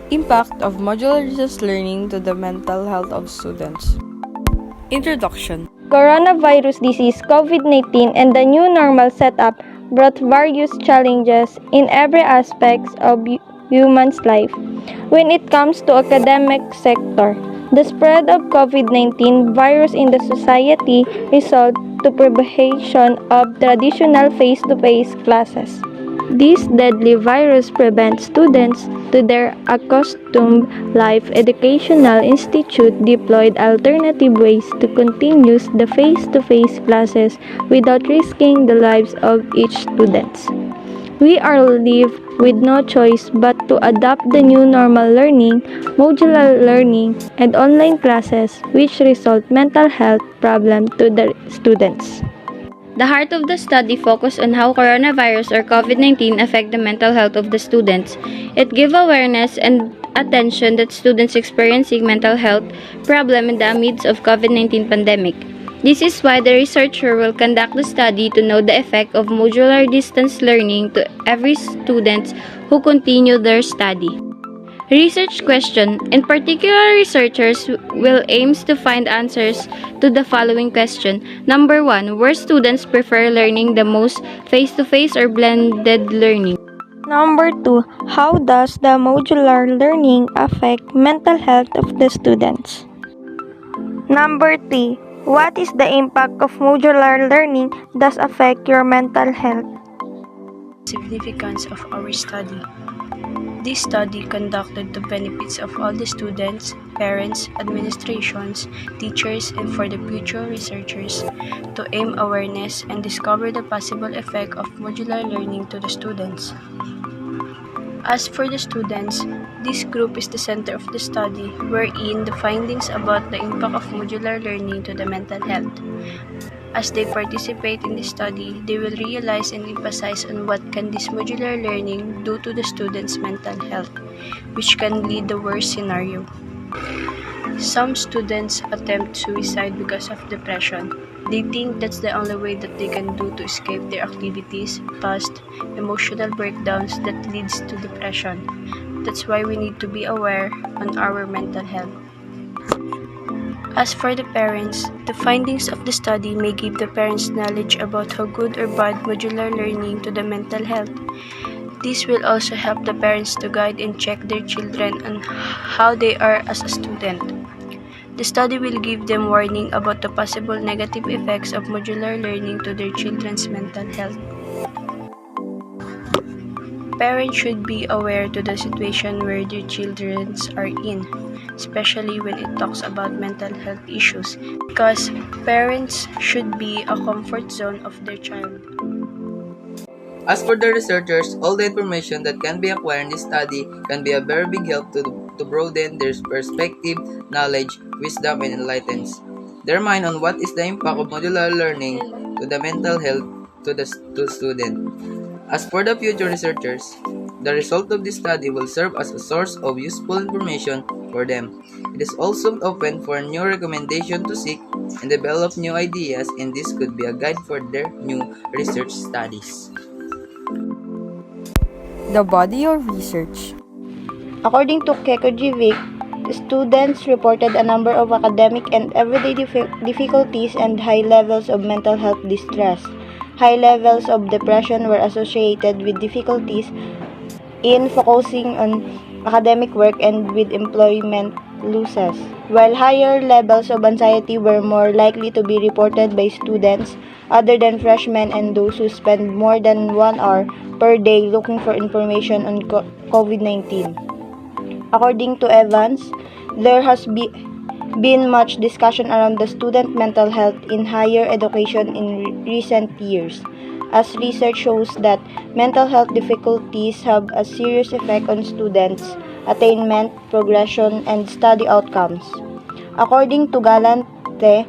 Impact of modular distance learning to the mental health of students. Introduction. Coronavirus disease, COVID-19, and the new normal setup brought various challenges in every aspect of human's life. When it comes to academic sector, the spread of COVID-19 virus in the society resulted to prohibition of traditional face-to-face classes. This deadly virus prevents students to their accustomed life. Educational institute deployed alternative ways to continue the face-to-face classes without risking the lives of each student. We are left with no choice but to adapt the new normal learning, modular learning, and online classes which result mental health problems to the students. The heart of the study focused on how coronavirus or COVID-19 affect the mental health of the students. It gave awareness and attention that students experiencing mental health problem in the midst of COVID-19 pandemic. This is why the researcher will conduct the study to know the effect of modular distance learning to every student who continue their study. Research question. In particular, researchers will aims to find answers to the following question. Number 1, where students prefer learning the most, face-to-face or blended learning? Number 2, how does the modular learning affect mental health of the students? Number 3, what is the impact of modular learning does affect your mental health? Significance of our study. This study conducted the benefits of all the students, parents, administrations, teachers, and for the future researchers to aim awareness and discover the possible effect of modular learning to the students. As for the students, this group is the center of the study, wherein the findings about the impact of modular learning to the mental health. As they participate in the study, they will realize and emphasize on what can this modular learning do to the students' mental health, which can lead the worst scenario. Some students attempt suicide because of depression. They think that's the only way that they can do to escape their activities, past emotional breakdowns that leads to depression. That's why we need to be aware on our mental health. As for the parents, the findings of the study may give the parents knowledge about how good or bad modular learning to the mental health. This will also help the parents to guide and check their children on how they are as a student. The study will give them warning about the possible negative effects of modular learning to their children's mental health. Parents should be aware to the situation where their children are in, especially when it talks about mental health issues, because parents should be a comfort zone of their child. As for the researchers, all the information that can be acquired in this study can be a very big help to broaden their perspective, knowledge, wisdom, and enlightens their mind on what is the impact of modular learning to the mental health to the student. As for the future researchers, the result of this study will serve as a source of useful information for them. It is also open for new recommendations to seek and develop new ideas, and this could be a guide for their new research studies. The body of research. According to Kekojevic, students reported a number of academic and everyday difficulties and high levels of mental health distress. High levels of depression were associated with difficulties in focusing on academic work and with employment losses, while higher levels of anxiety were more likely to be reported by students other than freshmen and those who spend more than 1 hour per day looking for information on COVID-19. According to Evans, there has been much discussion around the student mental health in higher education in recent years, as research shows that mental health difficulties have a serious effect on students' attainment, progression, and study outcomes. According to Galante,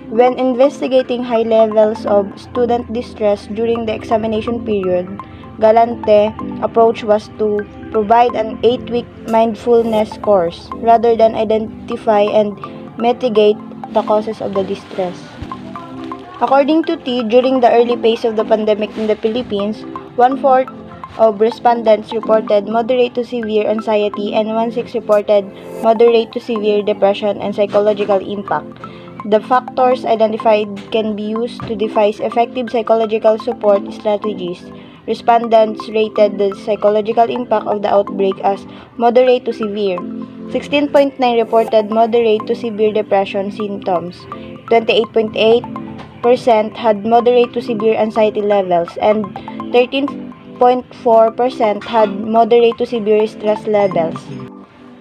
when investigating high levels of student distress during the examination period, Galante's approach was to provide an 8-week mindfulness course rather than identify and mitigate the causes of the distress. According to T, during the early phase of the pandemic in the Philippines, 1/4 of respondents reported moderate to severe anxiety and 1/6 reported moderate to severe depression and psychological impact. The factors identified can be used to devise effective psychological support strategies. Respondents rated the psychological impact of the outbreak as moderate to severe. 16.9 reported moderate to severe depression symptoms. 28.8% had moderate to severe anxiety levels, and 13.4% had moderate to severe stress levels.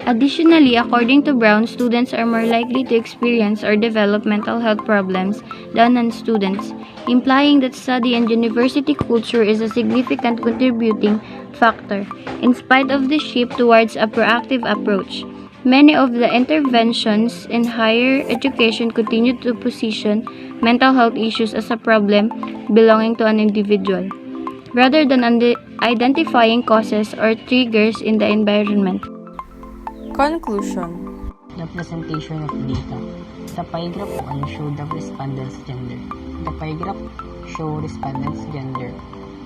Additionally, according to Brown, students are more likely to experience or develop mental health problems than non-students, implying that study and university culture is a significant contributing factor. In spite of the shift towards a proactive approach, many of the interventions in higher education continue to position mental health issues as a problem belonging to an individual, rather than identifying causes or triggers in the environment. Conclusion. The presentation of data. The pie graph 1 showed the respondents' gender. The pie graph show respondents' gender.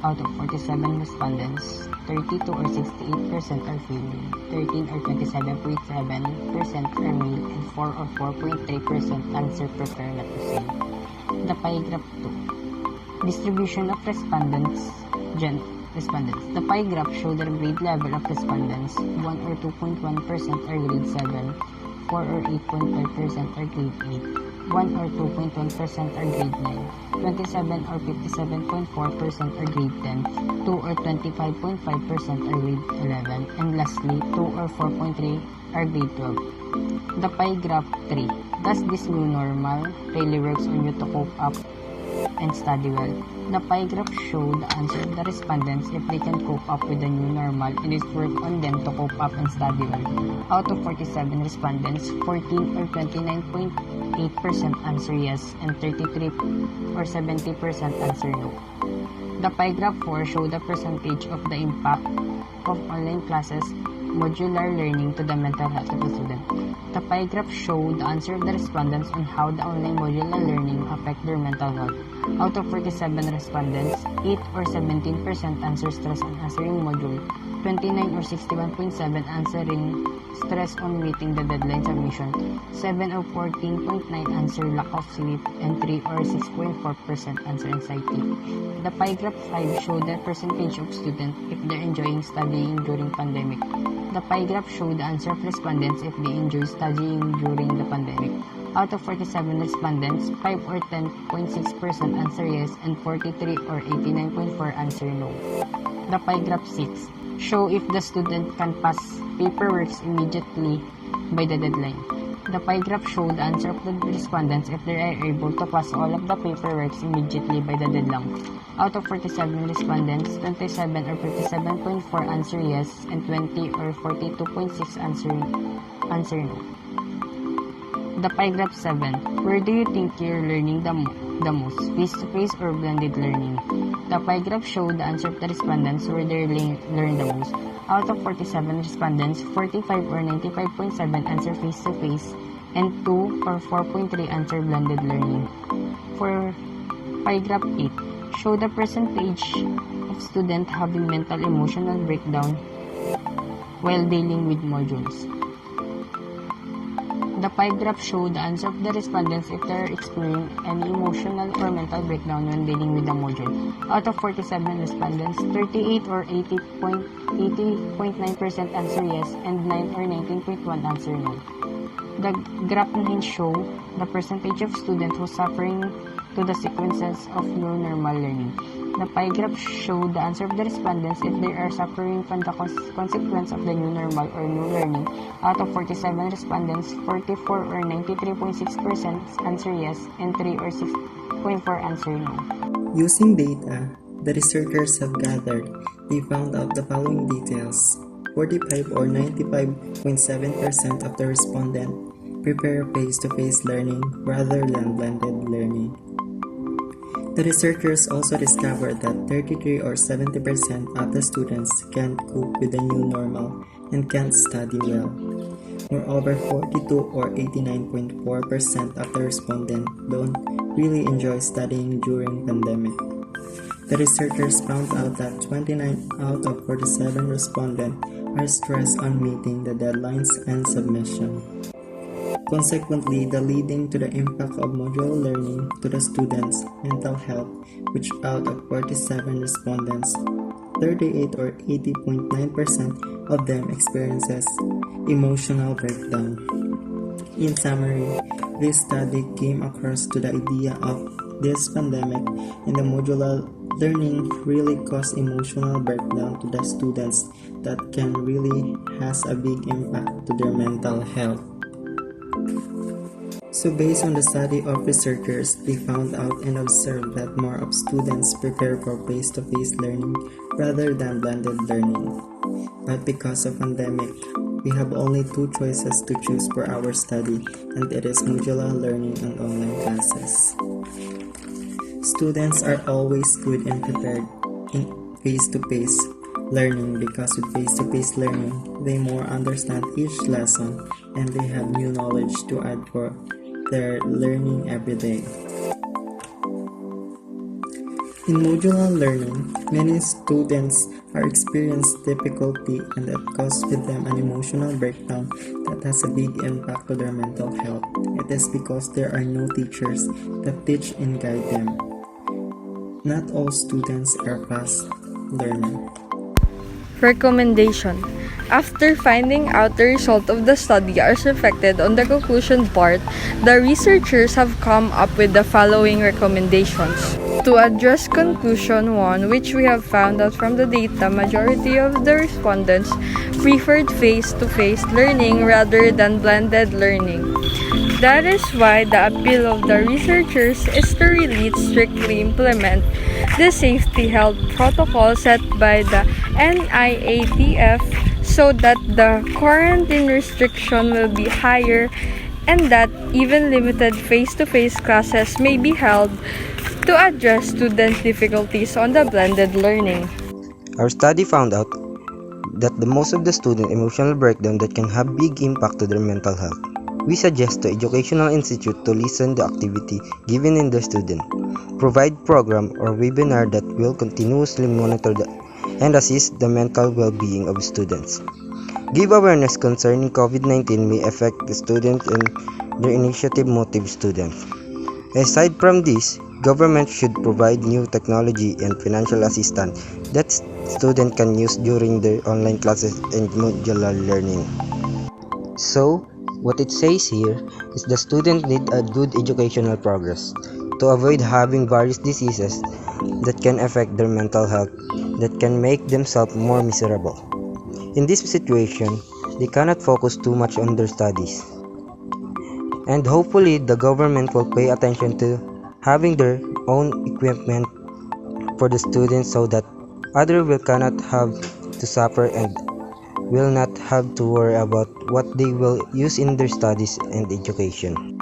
Out of 47 respondents, 32 or 68% are female, 13 or 27.7% are male, and 4 or 4.3% answer prefer not to say. The pie graph 2. Distribution of respondents. The pie graph shows the grade level of respondents. 1 or 2.1% are grade 7, 4 or 8.5% are grade 8, 1 or 2.1% are grade 9, 27 or 57.4% are grade 10, 2 or 25.5% are grade 11, and lastly, 2 or 4.3 are grade 12. The pie graph 3. Does this new normal really works on you to cope up and study well? The pie graph show the answer of the respondents if they can cope up with the new normal and it work on them to cope up and study well. Out of 47 respondents, 14 or 29.8% answer yes and 33 or 70% answer no. The pie graph 4 show the percentage of the impact of online classes modular learning to the mental health of the student. The pie graph show the answer of the respondents on how the online modular learning affect their mental health. Out of 47 respondents, 8 or 17% answer stress on answering module, 29 or 61.7 answering stress on meeting the deadline submission, 7 or 14.9 answer lack of sleep, and 3 or 6.4% answer anxiety. The pie graph 5 show the percentage of students if they're enjoying studying during pandemic. The pie graph show the answer of respondents if they enjoy studying during the pandemic. Out of 47 respondents, 5 or 10.6% answer yes and 43 or 89.4 answer no. The pie graph 6 show if the student can pass paperwork immediately by the deadline. The pie graph show the answer of the respondents if they are able to pass all of the paperwork immediately by the deadline. Out of 47 respondents, 27 or 57.4 answer yes and 20 or 42.6 answer no. The pie graph 7. Where do you think you're learning the most? Face-to-face or blended learning? The pie graph showed the answer of the respondents where they learn the most. Out of 47 respondents, 45 or 95.7 answer face-to-face and 2 or 4.3 answer blended learning. For pie graph 8, show the percentage of students having mental emotional breakdown while dealing with modules. The pie graph showed the answer of the respondents if they are experiencing any emotional or mental breakdown when dealing with the module. Out of 47 respondents, 38 or 80.9% answer yes and 9 or 19.1 answer no. The graph 9 show the percentage of students who suffering to the sequences of new normal learning. The pie graph showed the answer of the respondents if they are suffering from the consequence of the new normal or new learning. Out of 47 respondents, 44 or 93.6% answer yes and 3 or 6.4 answer no. Using data the researchers have gathered, they found out the following details. 45 or 95.7% of the respondents prefer face-to-face learning rather than blended learning. The researchers also discovered that 33 or 70% of the students can't cope with the new normal and can't study well. Moreover, 42 or 89.4% of the respondents don't really enjoy studying during pandemic. The researchers found out that 29 out of 47 respondents are stressed on meeting the deadlines and submission. Consequently, the leading to the impact of modular learning to the students' mental health, which out of 47 respondents, 38 or 80.9% of them experiences emotional breakdown. In summary, this study came across to the idea of this pandemic and the modular learning really caused emotional breakdown to the students that can really has a big impact to their mental health. So based on the study of researchers, they found out and observed that more of students prepare for face-to-face learning rather than blended learning. But because of pandemic, we have only two choices to choose for our study, and it is modular learning and online classes. Students are always good and prepared in face-to-face learning because with face-to-face learning, they more understand each lesson and they have new knowledge to add for their learning every day. In modular learning, many students are experiencing difficulty and that causes with them an emotional breakdown that has a big impact to their mental health. It is because there are no teachers that teach and guide them. Not all students are fast learners. Recommendation. After finding out the result of the study as reflected on the conclusion part, the researchers have come up with the following recommendations. To address conclusion 1, which we have found out from the data, majority of the respondents preferred face-to-face learning rather than blended learning. That is why the appeal of the researchers is to really strictly implement the safety health protocol set by the NIATF so that the quarantine restriction will be higher and that even limited face-to-face classes may be held to address students' difficulties on the blended learning. Our study found out that the most of the student emotional breakdown that can have big impact to their mental health. We suggest to educational institute to listen the activity given in the student, provide program or webinar that will continuously monitor and assist the mental well-being of students. Give awareness concerning COVID-19 may affect the students and their initiative motive students. Aside from this, government should provide new technology and financial assistance that students can use during their online classes and modular learning. So, what it says here is the students need a good educational progress to avoid having various diseases that can affect their mental health that can make themselves more miserable. In this situation, they cannot focus too much on their studies. And hopefully the government will pay attention to having their own equipment for the students so that others will cannot have to suffer and will not have to worry about what they will use in their studies and education.